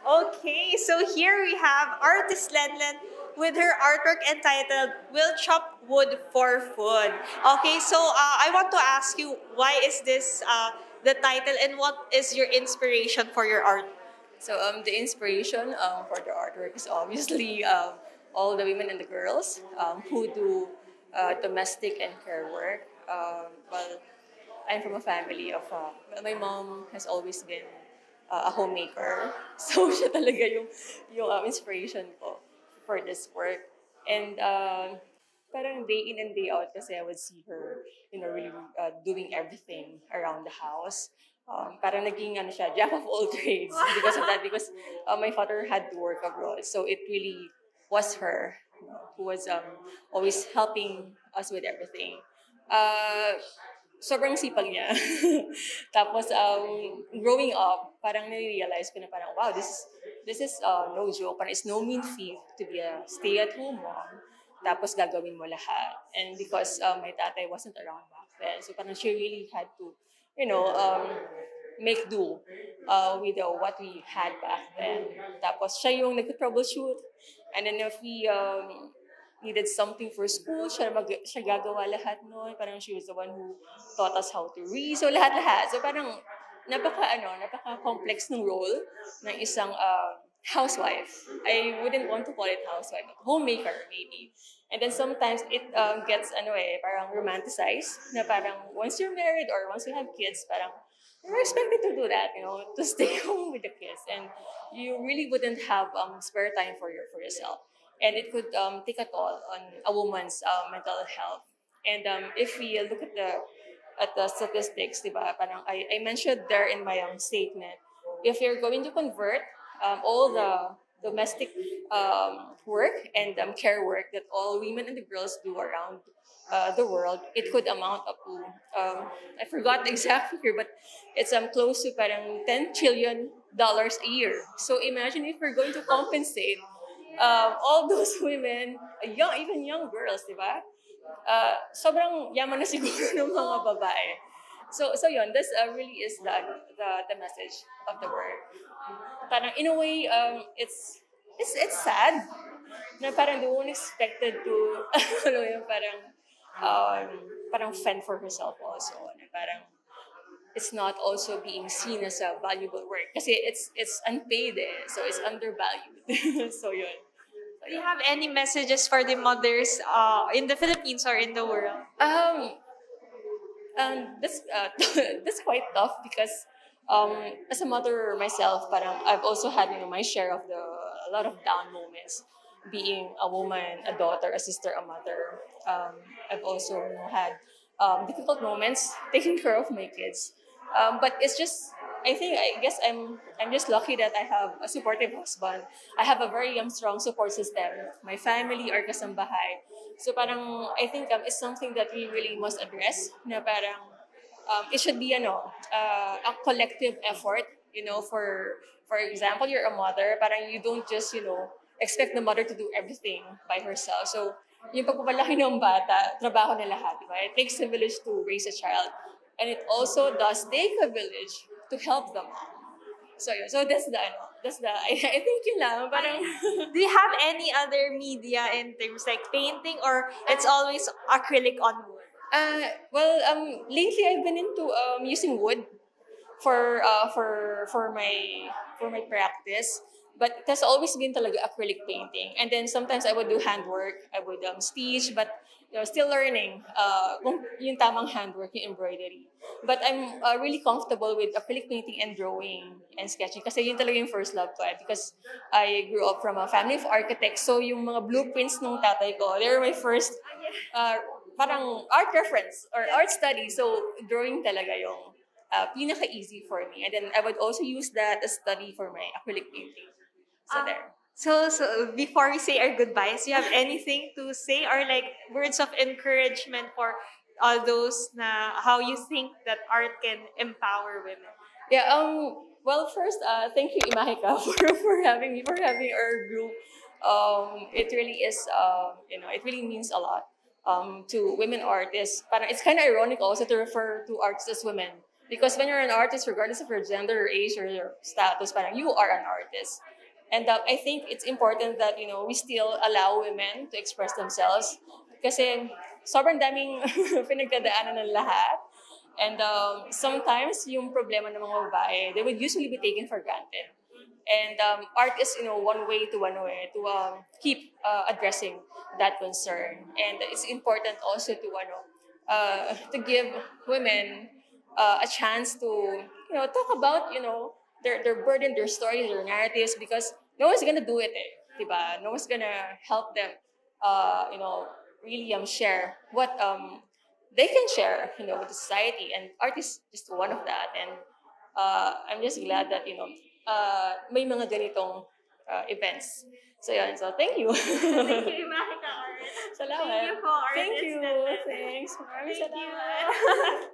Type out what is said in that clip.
Okay, so here we have artist Lenlen with her artwork entitled "We'll Chop Wood for Food." Okay, so I want to ask you, why is this the title, and what is your inspiration for your art? So the inspiration for the artwork is obviously all the women and the girls who do domestic and care work. Well, I'm from a family of, my mom has always been a homemaker. So siya talaga yung inspiration ko for this work. And parang day in and day out kasi I would see her, really doing everything around the house. Parang naging ano siya, jack of all trades because of that. Because my father had to work abroad. So it really was her who was always helping us with everything. Uh, Sobrang sipag niya. Tapos, growing up, parang nare-realize ko na parang, wow, this is no joke. Parang it's no mean feat to be a stay-at-home mom. Tapos gagawin mo lahat. And because my tatay wasn't around back then, so parang she really had to, make do with what we had back then. Tapos siya yung nag-troubleshoot. And then if we needed something for school, siya gagawa lahat nun. Parang she was the one who taught us how to read. So lahat-lahat. So parang napaka-complex ng role ng isang housewife. I wouldn't want to call it housewife, but homemaker maybe. And then sometimes it gets parang romanticized na parang once you're married or once you have kids, parang you're expected to do that, to stay home with the kids, and you really wouldn't have spare time for yourself, and it could take a toll on a woman's mental health. And if we look at the statistics, diba, parang I mentioned there in my statement, if you're going to convert all the domestic work and care work that all women and the girls do around the world, it could amount up to I forgot the exact figure, but it's close to parang $10 trillion a year. So imagine if we're going to compensate all those women, even young girls, di ba? Sobrang yaman na siguro ng mga babae. So yun, this really is the message of the word. Parang in a way, it's sad na parang the one expected to parang um, parang fend for herself also. Na parang it's not also being seen as a valuable work kasi it's unpaid so it's undervalued. So yun. Do you have any messages for the mothers in the Philippines or in the world? That's that's quite tough because as a mother myself, parang I've also had my share of a lot of down moments. Being a woman, a daughter, a sister, a mother, I've also had difficult moments taking care of my kids. But it's just I guess I'm just lucky that I have a supportive husband. I have a very strong support system. My family are kasambahay. So parang I think it's something that we really must address. Na parang it should be a collective effort. For example, you're a mother. Parang you don't just expect the mother to do everything by herself. So yung pagpapalaki ng bata, trabaho na lahat, diba? It takes a village to raise a child. And it also does take a village to help them. So yun. So that's the I think yun lang. Parang Do you have any other media in terms like painting, or it's always acrylic on wood? Lately I've been into using wood for my practice. But it has always been talaga acrylic painting. And then sometimes I would do handwork. I would stitch, but still learning kung yung tamang handwork, yung embroidery. But I'm really comfortable with acrylic painting and drawing and sketching kasi yun talaga yung first love ko. Because I grew up from a family of architects. So yung mga blueprints nung tatay ko, they were my first parang art reference or art study. So drawing talaga yung pinaka-easy for me. And then I would also use that as study for my acrylic painting. So there. So before we say our goodbyes, do you have anything to say, or like words of encouragement for all those na how you think that art can empower women? Yeah. Well, first, thank you, Imahika, for having me, for having our group. It really is, it really means a lot to women artists. Parang it's kind of ironic also to refer to artists as women. Because when you're an artist, regardless of your gender or age or your status, parang you are an artist. And I think it's important that, we still allow women to express themselves. Kasi sobrang daming pinagdadaanan ng lahat. And sometimes yung problema ng mga babae, they would usually be taken for granted. And art is, one way to keep addressing that concern. And it's important also to give women a chance to talk about their burden, their stories, their narratives, because no one's gonna do it, diba? No one's gonna help them, really share what they can share, with the society, and art is just one of that. And I'm just glad that may mga ganitong events. So yun, so thank you. Thank you, Mahika Art. Salamat. Thank you po, Thank artist. you. Thanks. Maraming Thank you. salamat.